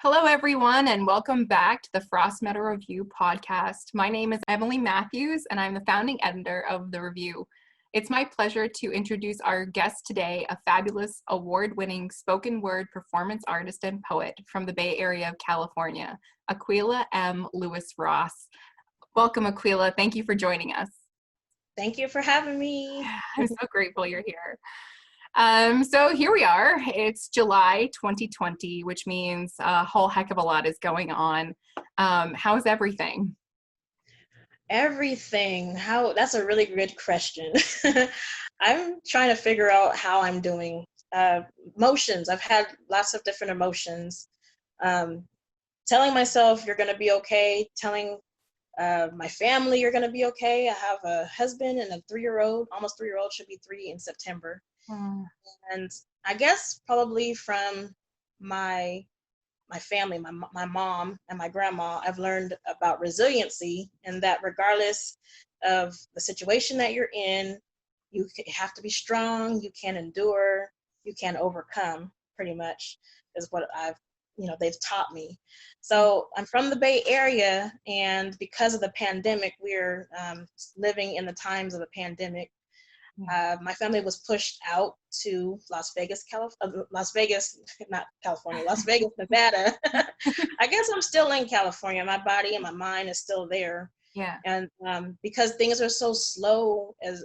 Hello, everyone, and welcome back to the Frost Meadow Review podcast. My name is Emily Matthews, and I'm the founding editor of the Review. It's my pleasure to introduce our guest today, a fabulous award-winning spoken word performance artist and poet from the Bay Area of California, Aqueila M. Lewis-Ross. Welcome, Aqueila. Thank you for joining us. Thank you for having me. I'm so grateful you're here. So here we are. It's July 2020, which means a whole heck of a lot is going on. How's everything? Everything. That's a really good question. I'm trying to figure out how I'm doing. Emotions. I've had lots of different emotions. Telling myself you're going to be okay, telling my family you're going to be okay. I have a husband and a 3-year-old, almost 3-year-old, should be 3 in September. And I guess probably from my family, my mom and my grandma, I've learned about resiliency, and that regardless of the situation that you're in, you have to be strong, you can endure, you can overcome, pretty much is what they've taught me. So I'm from the Bay Area, and because of the pandemic, we're living in the times of a pandemic. My family was pushed out to Las Vegas, Nevada. I guess I'm still in California. My body and my mind is still there. Yeah. And because things are so slow as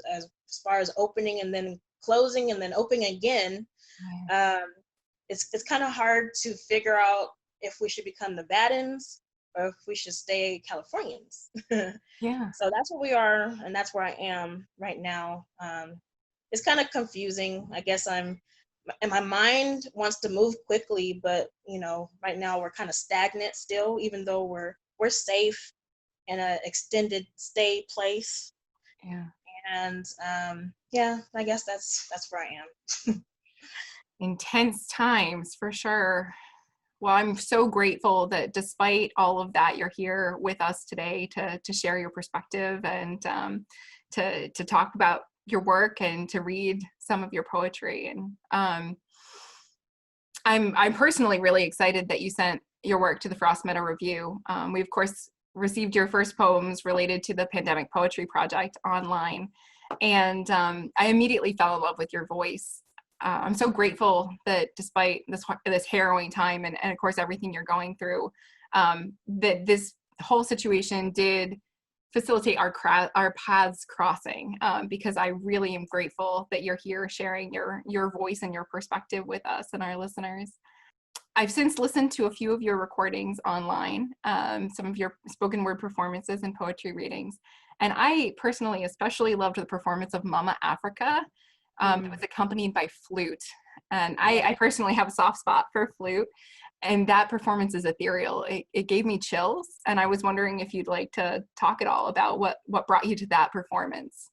far as opening and then closing and then opening again, it's kind of hard to figure out if we should become Nevadans or if we should stay Californians. Yeah. So that's what we are, and that's where I am right now. It's kind of confusing. I guess and my mind wants to move quickly, but right now we're kind of stagnant still, even though we're safe in an extended stay place. Yeah. And I guess that's where I am. Intense times for sure. Well, I'm so grateful that despite all of that, you're here with us today to share your perspective and to talk about your work and to read some of your poetry. And I'm personally really excited that you sent your work to the Frost Meadow Review. We, of course, received your first poems related to the Pandemic Poetry Project online. And I immediately fell in love with your voice. I'm so grateful that despite this harrowing time and of course everything you're going through, that this whole situation did facilitate our paths crossing, because I really am grateful that you're here sharing your voice and your perspective with us and our listeners. I've since listened to a few of your recordings online, some of your spoken word performances and poetry readings, and I personally especially loved the performance of Mama Africa. It was accompanied by flute, and I personally have a soft spot for flute, and that performance is ethereal. It gave me chills, and I was wondering if you'd like to talk at all about what brought you to that performance.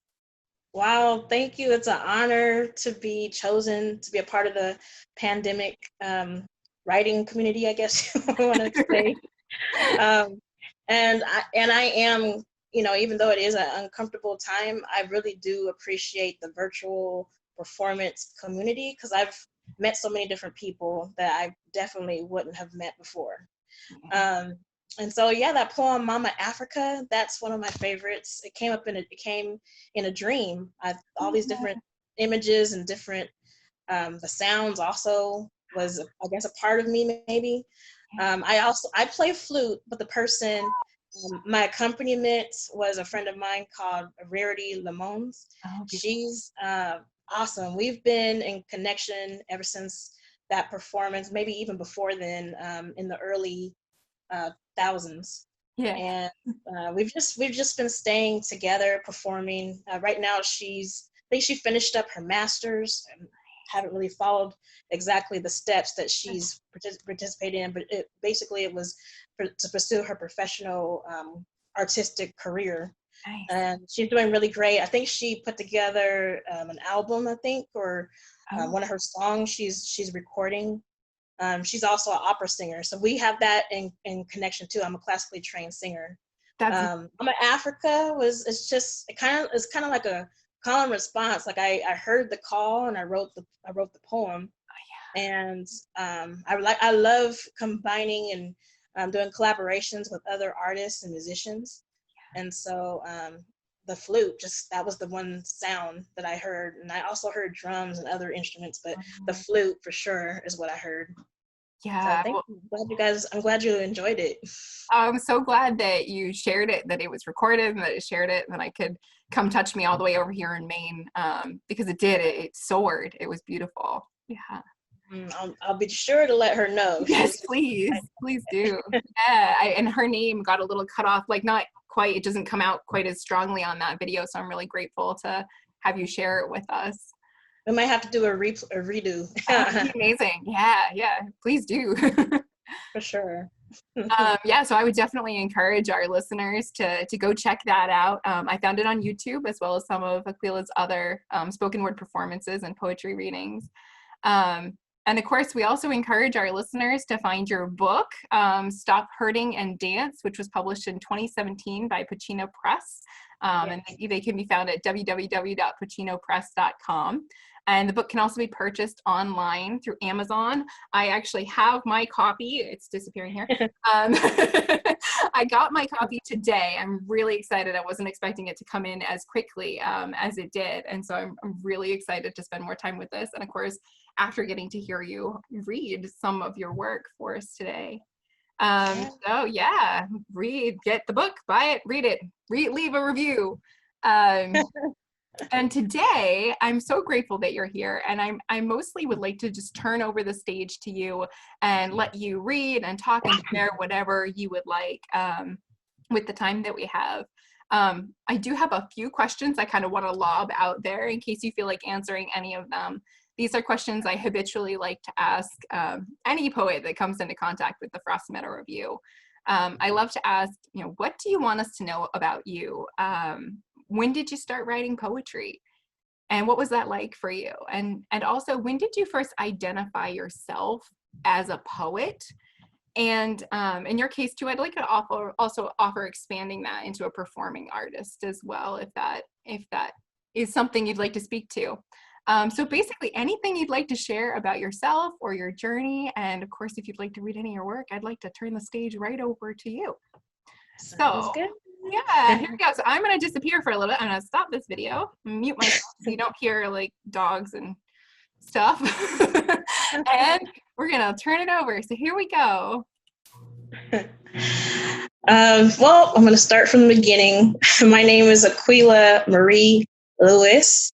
Wow, thank you. It's an honor to be chosen to be a part of the pandemic writing community, I guess you want to say. And I am, even though it is an uncomfortable time, I really do appreciate the virtual performance community because I've met so many different people that I definitely wouldn't have met before. And so, that poem, Mama Africa, that's one of my favorites. It came in a dream. All these different images and different, the sounds also was, I guess, a part of me maybe. I play flute, but the person, my accompaniment was a friend of mine called Awardee Lemons. She's awesome. We've been in connection ever since that performance, maybe even before then, in the early thousands. Yeah. And we've just been staying together, performing. Right now, I think she finished up her master's. Haven't really followed exactly the steps that she's participated in, but it was to pursue her professional artistic career. Nice. And she's doing really great. I think she put together an album, or one of her songs she's recording. She's also an opera singer, so we have that in connection too. I'm a classically trained singer. I'm an Africa it's kind of like a call and response. Like I heard the call and I wrote the poem. And I love combining and doing collaborations with other artists and musicians. And so the flute, that was the one sound that I heard. And I also heard drums and other instruments, but the flute for sure is what I heard. So Yeah. thank you. I'm glad you enjoyed it. I'm so glad that you shared it, that it was recorded and that it shared it, and that I could come touch me all the way over here in Maine, because it soared. It was beautiful. Yeah. I'll be sure to let her know. Yes, please do. Yeah, and her name got a little cut off, like not quite, it doesn't come out quite as strongly on that video, so I'm really grateful to have you share it with us. We might have to do a redo. That would be amazing. Yeah, please do. For sure. Yeah, so I would definitely encourage our listeners to go check that out. I found it on YouTube, as well as some of Aqueila's other spoken word performances and poetry readings. And of course, we also encourage our listeners to find your book, Stop Hurting and Dance, which was published in 2017 by Pochino Press. Yes. And they can be found at www.pochinopress.com. And the book can also be purchased online through Amazon. I actually have my copy. It's disappearing here. I got my copy today. I'm really excited. I wasn't expecting it to come in as quickly as it did. And so I'm really excited to spend more time with this. And of course, after getting to hear you read some of your work for us today. So yeah, get the book, buy it, read it, leave a review. And today, I'm so grateful that you're here, and I mostly would like to just turn over the stage to you and let you read and talk and share whatever you would like with the time that we have. I do have a few questions I kind of want to lob out there in case you feel like answering any of them. These are questions I habitually like to ask any poet that comes into contact with the Frost Meadow Review. I love to ask, what do you want us to know about you? When did you start writing poetry? And what was that like for you? And also, when did you first identify yourself as a poet? And in your case too, I'd like to also offer expanding that into a performing artist as well, if that is something you'd like to speak to. So basically anything you'd like to share about yourself or your journey. And of course, if you'd like to read any of your work, I'd like to turn the stage right over to you. Sounds good. Yeah, here we go. So I'm going to disappear for a little bit. I'm going to stop this video, mute myself so you don't hear like dogs and stuff. And we're going to turn it over. So here we go. Well, I'm going to start from the beginning. My name is Aqueila Marie Lewis,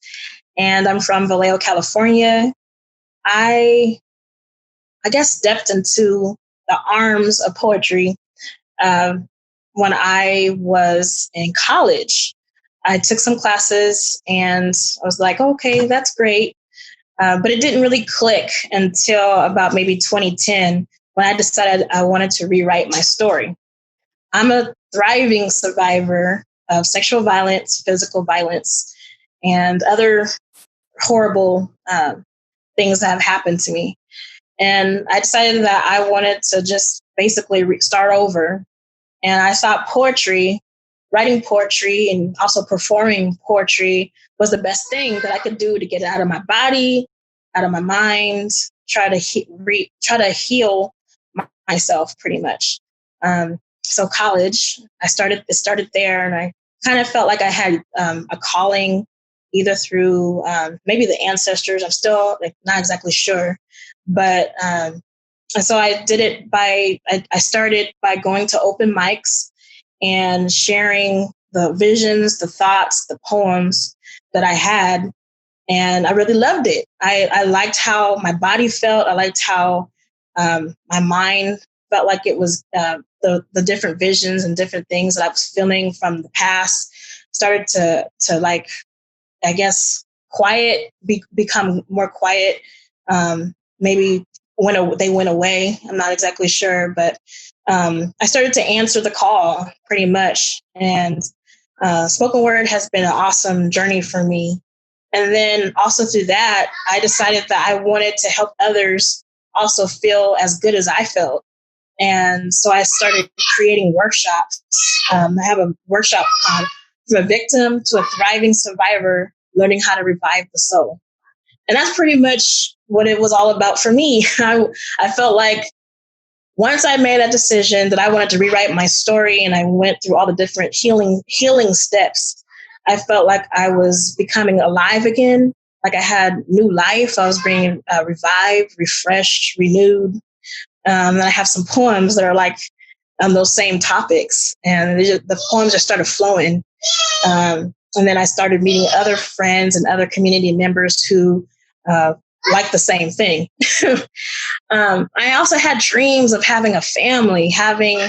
and I'm from Vallejo, California. I guess stepped into the arms of poetry when I was in college. I took some classes and I was like, okay, that's great. But it didn't really click until about maybe 2010 when I decided I wanted to rewrite my story. I'm a thriving survivor of sexual violence, physical violence, and other horrible things that have happened to me. And I decided that I wanted to just basically start over. And I thought writing poetry and also performing poetry was the best thing that I could do to get it out of my body, out of my mind, try to heal myself pretty much. So college, it started there, and I kind of felt like I had a calling either through maybe the ancestors. I'm still not exactly sure, but and so I did it I started by going to open mics and sharing the visions, the thoughts, the poems that I had. And I really loved it. I liked how my body felt. I liked how my mind felt like it was the different visions and different things that I was feeling from the past started to like, I guess, become more quiet. Maybe they went away. I'm not exactly sure, but I started to answer the call pretty much. And spoken word has been an awesome journey for me. And then also through that, I decided that I wanted to help others also feel as good as I felt. And so I started creating workshops. I have a workshop called From a Victim to a Thriving Survivor, Learning How to Revive the Soul. And that's pretty much what it was all about for me. I felt like once I made that decision that I wanted to rewrite my story, and I went through all the different healing steps, I felt like I was becoming alive again. Like I had new life. I was being revived, refreshed, renewed. And I have some poems that are like on those same topics, and the poems just started flowing. And then I started meeting other friends and other community members who like the same thing. I also had dreams of having a family, having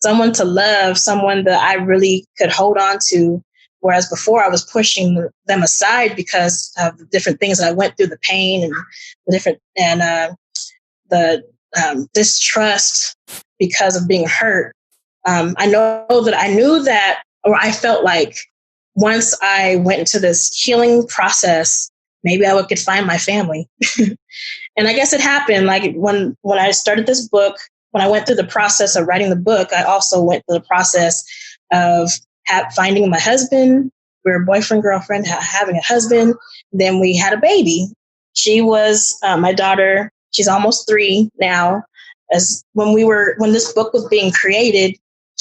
someone to love, someone that I really could hold on to. Whereas before I was pushing them aside because of the different things that I went through, the pain and the distrust because of being hurt. I felt like once I went into this healing process, maybe I could find my family. And I guess it happened. Like when I started this book, when I went through the process of writing the book, I also went through the process of finding my husband. We were boyfriend, girlfriend, having a husband. Then we had a baby. She was my daughter. She's almost 3 now. When this book was being created,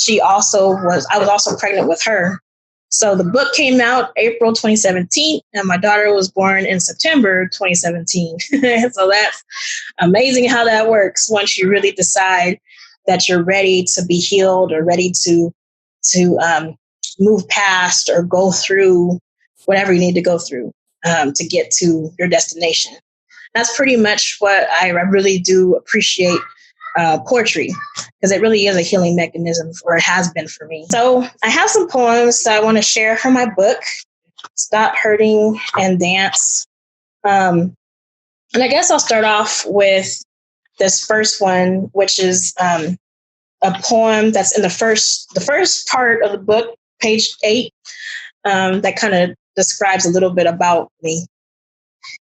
I was also pregnant with her. So the book came out April 2017, and my daughter was born in September 2017. So that's amazing how that works once you really decide that you're ready to be healed or ready to move past or go through whatever you need to go through to get to your destination. That's pretty much what I really do appreciate poetry, because it really is a healing mechanism, or it has been for me. So I have some poems that I want to share from my book, Stop Hurting and Dance. And I guess I'll start off with this first one, which is a poem that's in the first part of the book, page 8, that kind of describes a little bit about me.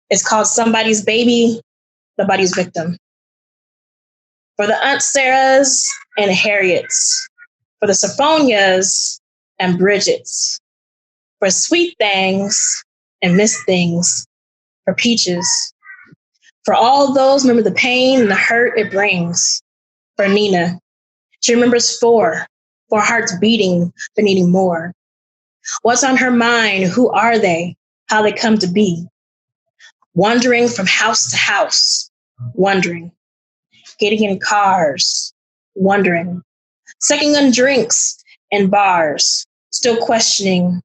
It's called Somebody's Baby, Nobody's Victim. For the Aunt Sarahs and Harriets, for the Sophonias and Bridgets, for Sweet Things and Miss Things, for Peaches, for all those remember the pain and the hurt it brings, for Nina. She remembers 4 hearts beating but needing more. What's on her mind? Who are they? How they come to be? Wandering from house to house, wondering. Getting in cars, wondering. Sucking on drinks in bars, still questioning,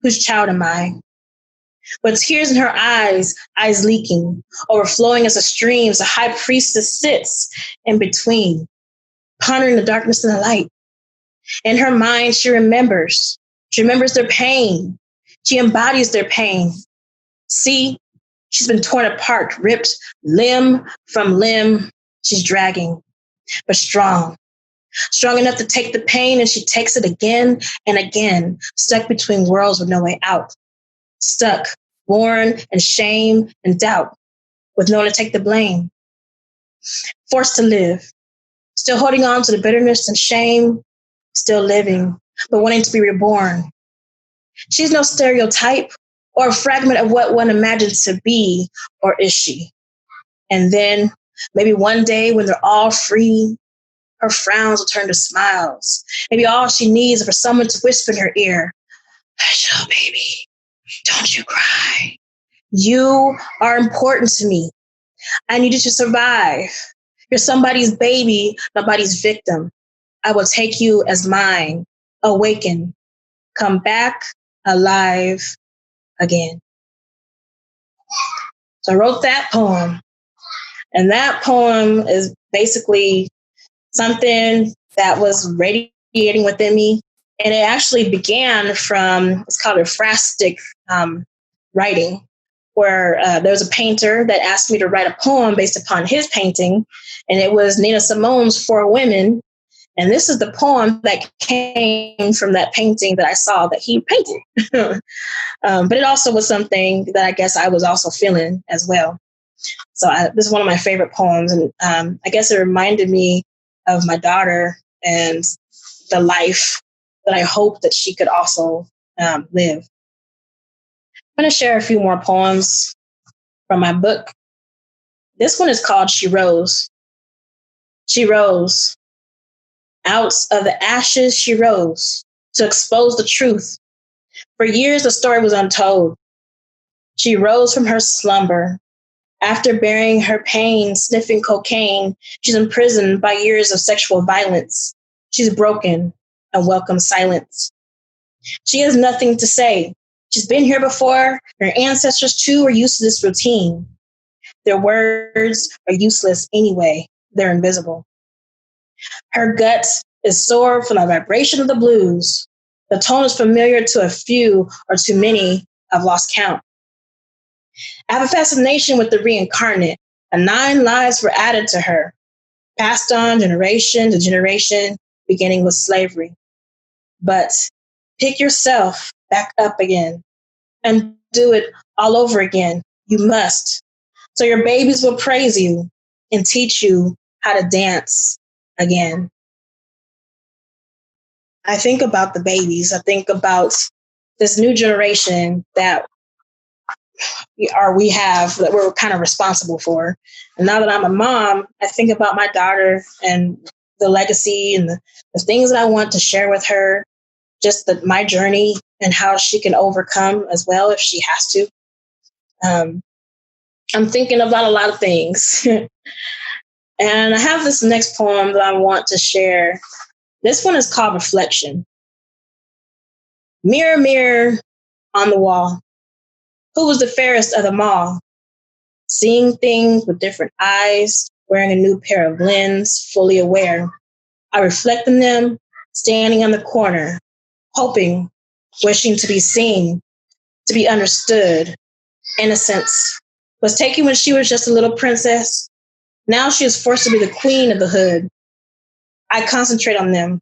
whose child am I? With tears in her eyes leaking, overflowing as a stream, a high priestess sits in between, pondering the darkness and the light. In her mind, she remembers. She remembers their pain. She embodies their pain. See, she's been torn apart, ripped limb from limb. She's dragging, but strong enough to take the pain, and she takes it again and again, stuck between worlds with no way out. Stuck, born in shame and doubt, with no one to take the blame. Forced to live, still holding on to the bitterness and shame, still living, but wanting to be reborn. She's no stereotype or a fragment of what one imagines to be, or is she? And then, maybe one day when they're all free, her frowns will turn to smiles. Maybe all she needs is for someone to whisper in her ear, "Hush, oh baby, don't you cry. You are important to me. I need you to survive. You're somebody's baby, nobody's victim. I will take you as mine. Awaken. Come back alive again." So I wrote that poem. And that poem is basically something that was radiating within me. And it actually began from, it's called ekphrastic writing, where there was a painter that asked me to write a poem based upon his painting. And it was Nina Simone's 4 Women. And this is the poem that came from that painting that I saw that he painted. But it also was something that I guess I was also feeling as well. So this is one of my favorite poems. And I guess it reminded me of my daughter and the life that I hope that she could also live. I'm going to share a few more poems from my book. This one is called She Rose. She rose. Out of the ashes, she rose to expose the truth. For years, the story was untold. She rose from her slumber. After burying her pain, sniffing cocaine, she's imprisoned by years of sexual violence. She's broken and welcomes silence. She has nothing to say. She's been here before. Her ancestors, too, were used to this routine. Their words are useless anyway. They're invisible. Her gut is sore from the vibration of the blues. The tone is familiar to a few, or too many have lost count. I have a fascination with the reincarnate, and 9 lives were added to her, passed on generation to generation, beginning with slavery. But pick yourself back up again and do it all over again. You must. So your babies will praise you and teach you how to dance again. I think about the babies. I think about this new generation that we have, that we're kind of responsible for. And now that I'm a mom, I think about my daughter and the legacy and the things that I want to share with her, just my journey and how she can overcome as well if she has to. I'm thinking about a lot of things. And I have this next poem that I want to share. This one is called Reflection. Mirror, mirror on the wall, who was the fairest of them all? Seeing things with different eyes, wearing a new pair of lenses, fully aware. I reflect in them, standing on the corner, hoping, wishing to be seen, to be understood. Innocence was taken when she was just a little princess. Now she is forced to be the queen of the hood. I concentrate on them.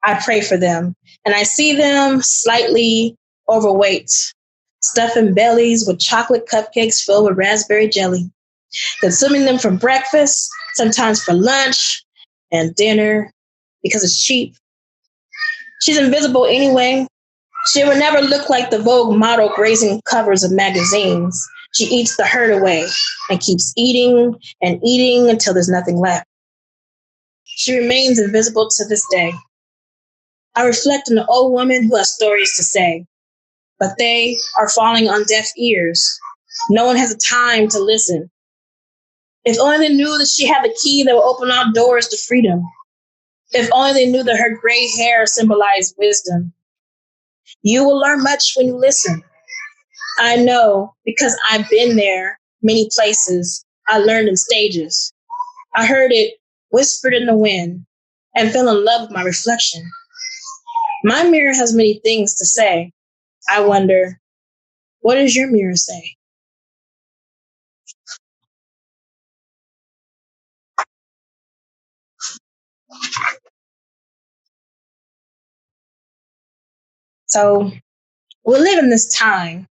I pray for them. And I see them slightly overweight, stuffing bellies with chocolate cupcakes filled with raspberry jelly, consuming them for breakfast, sometimes for lunch and dinner because it's cheap. She's invisible anyway. She would never look like the Vogue model gracing covers of magazines. She eats the hurt away and keeps eating and eating until there's nothing left. She remains invisible to this day. I reflect on an old woman who has stories to say, but they are falling on deaf ears. No one has the time to listen. If only they knew that she had the key that will open all doors to freedom. If only they knew that her gray hair symbolized wisdom. You will learn much when you listen. I know because I've been there many places. I learned in stages. I heard it whispered in the wind and fell in love with my reflection. My mirror has many things to say. I wonder, what does your mirror say? So we live in this time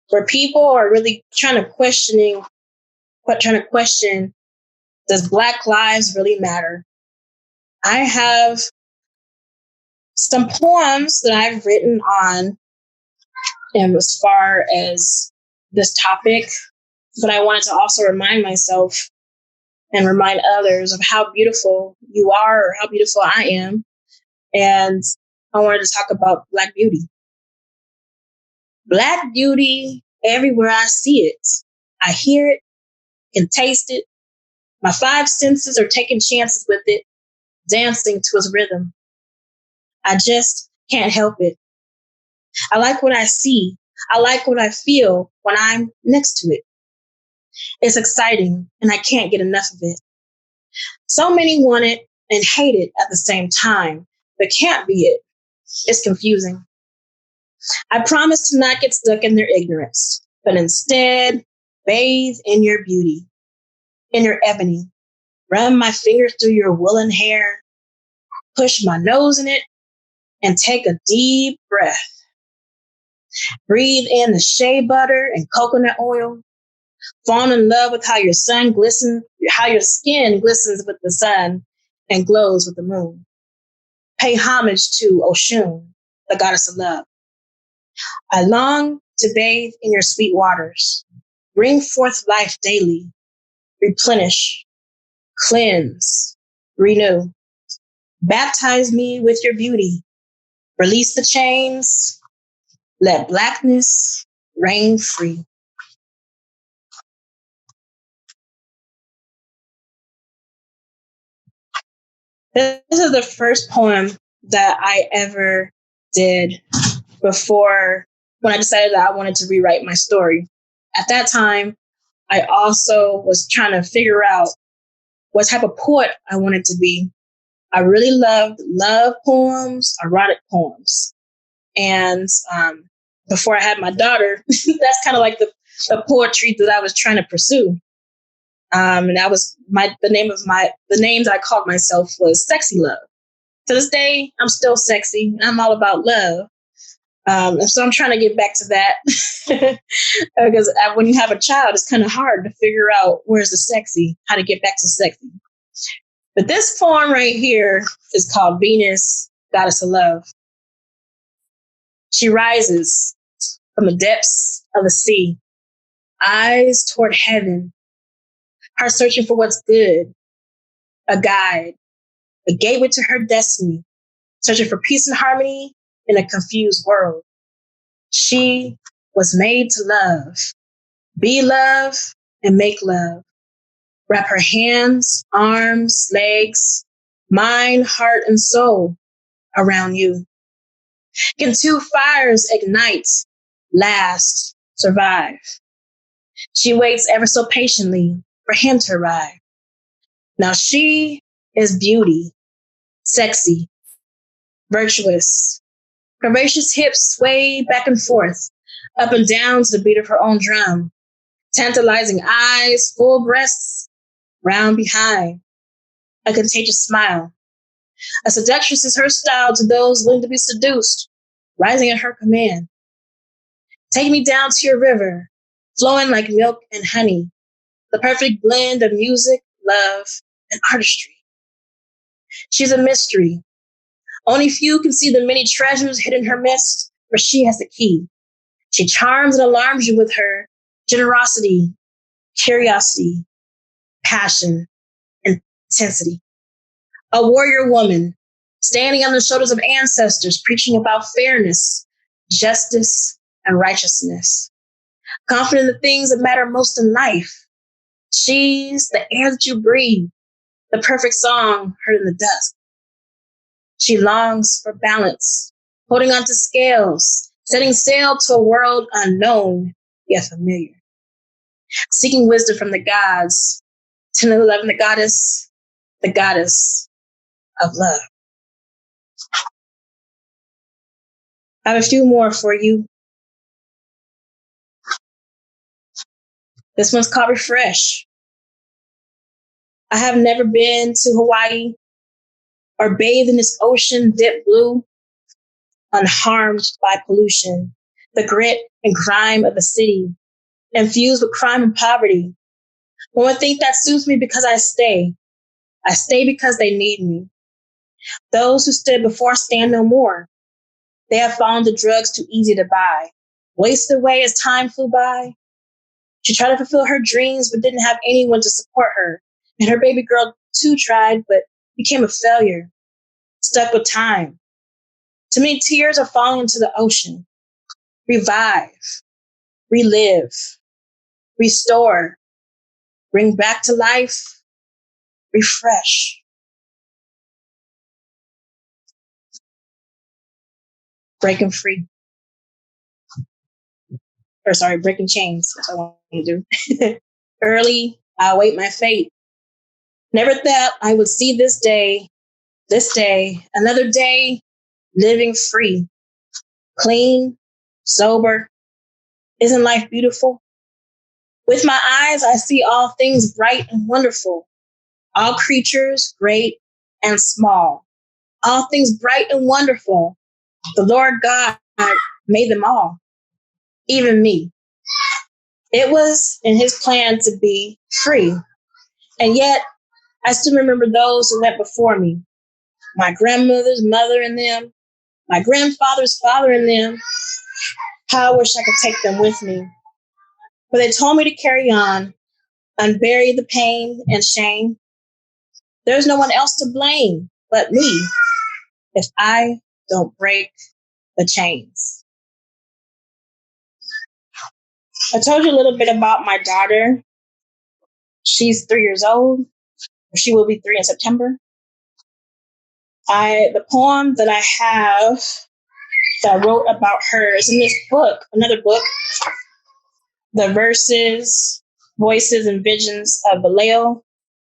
where people are really trying to question, does Black lives really matter? I have some poems that I've written on, and as far as this topic, but I wanted to also remind myself and remind others of how beautiful you are or how beautiful I am. And I wanted to talk about Black beauty. Black beauty, everywhere I see it, I hear it, can taste it. My 5 senses are taking chances with it, dancing to its rhythm. I just can't help it. I like what I see. I like what I feel when I'm next to it. It's exciting, and I can't get enough of it. So many want it and hate it at the same time, but can't be it. It's confusing. I promise to not get stuck in their ignorance, but instead bathe in your beauty, in your ebony. Run my fingers through your woolen hair, push my nose in it, and take a deep breath. Breathe in the shea butter and coconut oil. Fall in love with how your skin glistens with the sun and glows with the moon. Pay homage to Oshun, the goddess of love. I long to bathe in your sweet waters. Bring forth life daily. replenish, cleanse, renew. Baptize me with your beauty. Release the chains. Let blackness reign free. This is the first poem that I ever did before when I decided that I wanted to rewrite my story. At that time, I also was trying to figure out what type of poet I wanted to be. I really loved love poems, erotic poems. And before I had my daughter, that's kind of like the poetry that I was trying to pursue. And that was the name that I called myself was Sexy Love. To this day, I'm still sexy. I'm all about love. And so I'm trying to get back to that because when you have a child, it's kind of hard to figure out where's the sexy, how to get back to sexy. But this poem right here is called Venus, Goddess of Love. She rises from the depths of the sea, eyes toward heaven, her searching for what's good, a guide, a gateway to her destiny, searching for peace and harmony in a confused world. She was made to love, be love, and make love. Wrap her hands, arms, legs, mind, heart, and soul around you. Can two fires ignite, last, survive? She waits ever so patiently for him to arrive. Now she is beauty, sexy, virtuous. Curvaceous hips sway back and forth, up and down to the beat of her own drum. Tantalizing eyes, full breasts, round behind. A contagious smile. A seductress is her style to those willing to be seduced, rising at her command. Take me down to your river, flowing like milk and honey, the perfect blend of music, love, and artistry. She's a mystery. Only few can see the many treasures hidden in her midst, for she has the key. She charms and alarms you with her generosity, curiosity, passion, and intensity. A warrior woman, standing on the shoulders of ancestors, preaching about fairness, justice, and righteousness. Confident in the things that matter most in life. She's the air that you breathe, the perfect song heard in the dusk. She longs for balance, holding on to scales, setting sail to a world unknown yet familiar. Seeking wisdom from the gods, 10 and 11, the goddess of love. I have a few more for you. This one's called Refresh. I have never been to Hawaii or bathed in this ocean dipped blue, unharmed by pollution, the grit and grime of the city, infused with crime and poverty. One would think that suits me because I stay. I stay because they need me. Those who stood before stand no more. They have fallen to drugs too easy to buy, wasted away as time flew by. She tried to fulfill her dreams, but didn't have anyone to support her. And her baby girl too tried, but became a failure, stuck with time. Too many tears are falling into the ocean. Revive, relive, restore, bring back to life, refresh. Breaking free. Breaking chains. That's what I want to do. Early, I await my fate. Never thought I would see this day, another day, living free, clean, sober. Isn't life beautiful? With my eyes, I see all things bright and wonderful, all creatures great and small, all things bright and wonderful. The Lord God made them all, even me. It was in his plan to be free. And yet, I still remember those who went before me. My grandmother's mother and them, my grandfather's father and them. How I wish I could take them with me. But they told me to carry on, unbury the pain and shame. There's no one else to blame but me if I don't break the chains. I told you a little bit about my daughter. She's 3 years old. She will be 3 in September. The poem that I have that I wrote about her is in this book, another book, The Verses, Voices and Visions of Vallejo.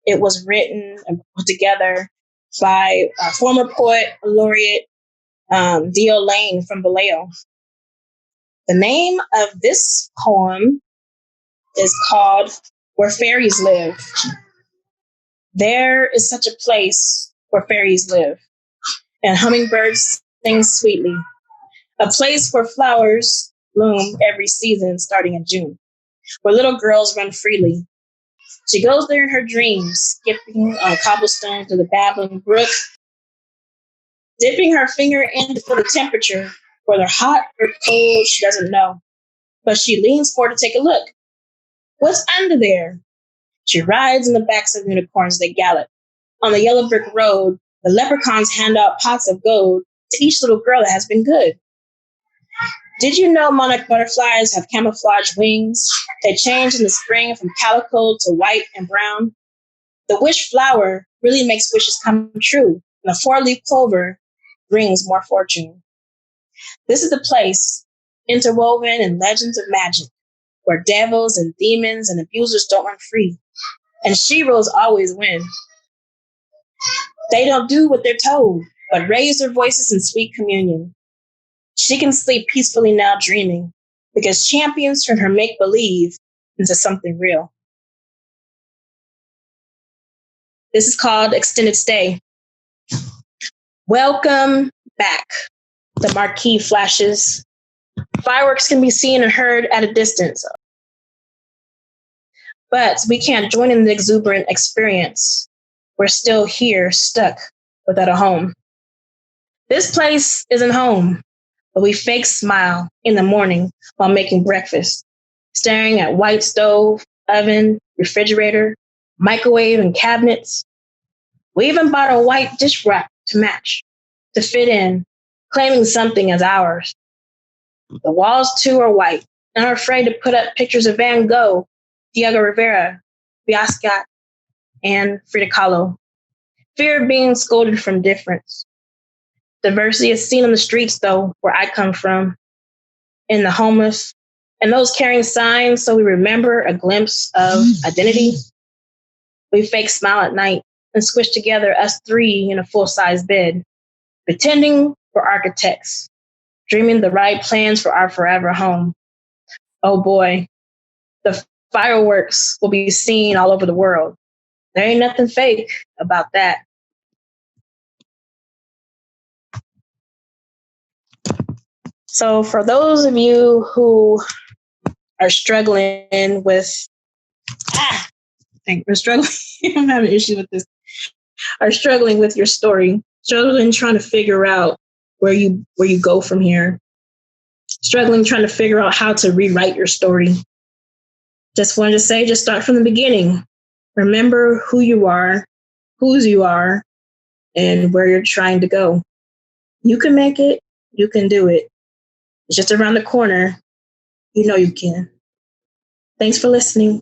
It was written and put together by former poet laureate D.O. Lane from Vallejo. The name of this poem is called Where Fairies Live. There is such a place where fairies live, and hummingbirds sing sweetly. A place where flowers bloom every season starting in June, where little girls run freely. She goes there in her dreams, skipping on cobblestone to the babbling brook, dipping her finger in for the temperature, whether hot or cold, she doesn't know. But she leans forward to take a look. What's under there? She rides in the backs of unicorns that gallop. On the yellow brick road, the leprechauns hand out pots of gold to each little girl that has been good. Did you know monarch butterflies have camouflage wings? They change in the spring from calico to white and brown. The wish flower really makes wishes come true, and the four-leaf clover brings more fortune. This is the place, interwoven in legends of magic, where devils and demons and abusers don't run free, and sheroes always win. They don't do what they're told, but raise their voices in sweet communion. She can sleep peacefully now dreaming, because champions turn her make-believe into something real. This is called Extended Stay. Welcome back. The marquee flashes. Fireworks can be seen and heard at a distance. But we can't join in the exuberant experience. We're still here, stuck without a home. This place isn't home, but we fake smile in the morning while making breakfast, staring at white stove, oven, refrigerator, microwave, and cabinets. We even bought a white dish rack to match, to fit in, claiming something as ours. The walls, too, are white and are afraid to put up pictures of Van Gogh, Diego Rivera, Basquiat, and Frida Kahlo. Fear of being scolded from difference. Diversity is seen on the streets, though, where I come from, in the homeless, and those carrying signs so we remember a glimpse of identity. We fake smile at night and squish together us three in a full-size bed, pretending we're architects, dreaming the right plans for our forever home. Oh boy, the fireworks will be seen all over the world. There ain't nothing fake about that. So for those of you who are struggling with, I'm having an issue with this, are struggling with your story, struggling trying to figure out where you go from here, struggling trying to figure out how to rewrite your story. Just wanted to say, just start from the beginning. Remember who you are, whose you are, and where you're trying to go. You can make it. You can do it. It's just around the corner. You know you can. Thanks for listening.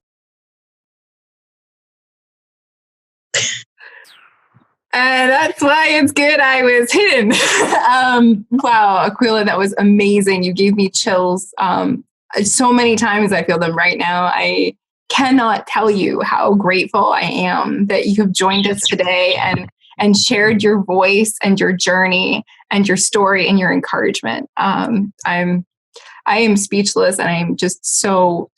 And that's why it's good I was hidden. Wow, Aqueila, that was amazing. You gave me chills. So many times I feel them right now. I cannot tell you how grateful I am that you have joined us today and shared your voice and your journey and your story and your encouragement. I am speechless, and I'm just so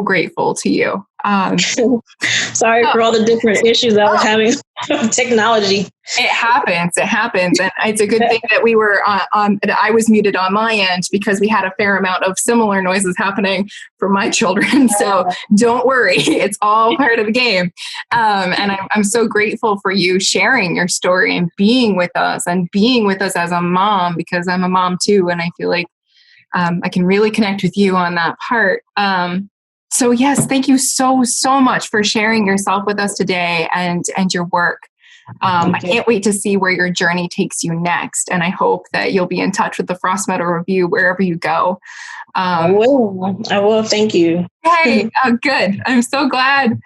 grateful to you. Sorry for all the different issues I was having with technology. It happens, and it's a good thing that we were that I was muted on my end, because we had a fair amount of similar noises happening for my children. So don't worry, it's all part of the game. And I'm so grateful for you sharing your story and being with us as a mom, because I'm a mom too, and I feel like I can really connect with you on that part. So yes, thank you so much for sharing yourself with us today and your work. I can't wait to see where your journey takes you next, and I hope that you'll be in touch with the Frost Meadow Review wherever you go. I will. Thank you. Hey, good. I'm so glad.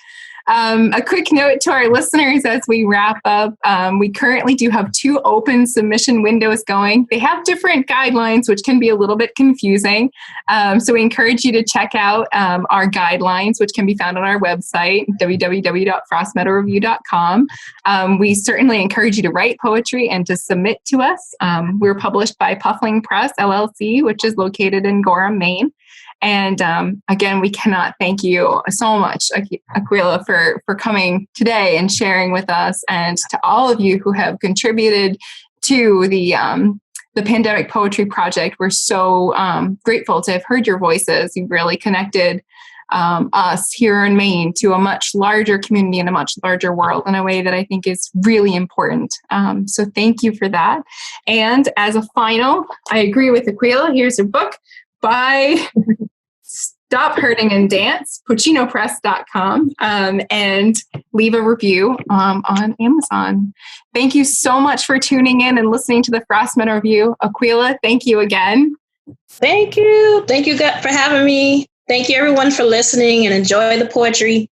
A quick note to our listeners as we wrap up. We currently do have 2 open submission windows going. They have different guidelines, which can be a little bit confusing. So we encourage you to check out our guidelines, which can be found on our website, www.frostmeadowreview.com. We certainly encourage you to write poetry and to submit to us. We're published by Pochino Press, LLC, which is located in Gorham, Maine. And again, we cannot thank you so much, Aqueila, for coming today and sharing with us, and to all of you who have contributed to the Pandemic Poetry Project. We're so grateful to have heard your voices. You've really connected us here in Maine to a much larger community and a much larger world in a way that I think is really important. So thank you for that. And as a final, I agree with Aqueila. Here's your book by Stop Hurting and Dance, pochinopress.com, and leave a review on Amazon. Thank you so much for tuning in and listening to the Frost Meadow Review. Aqueila, thank you again. Thank you. Thank you for having me. Thank you, everyone, for listening, and enjoy the poetry.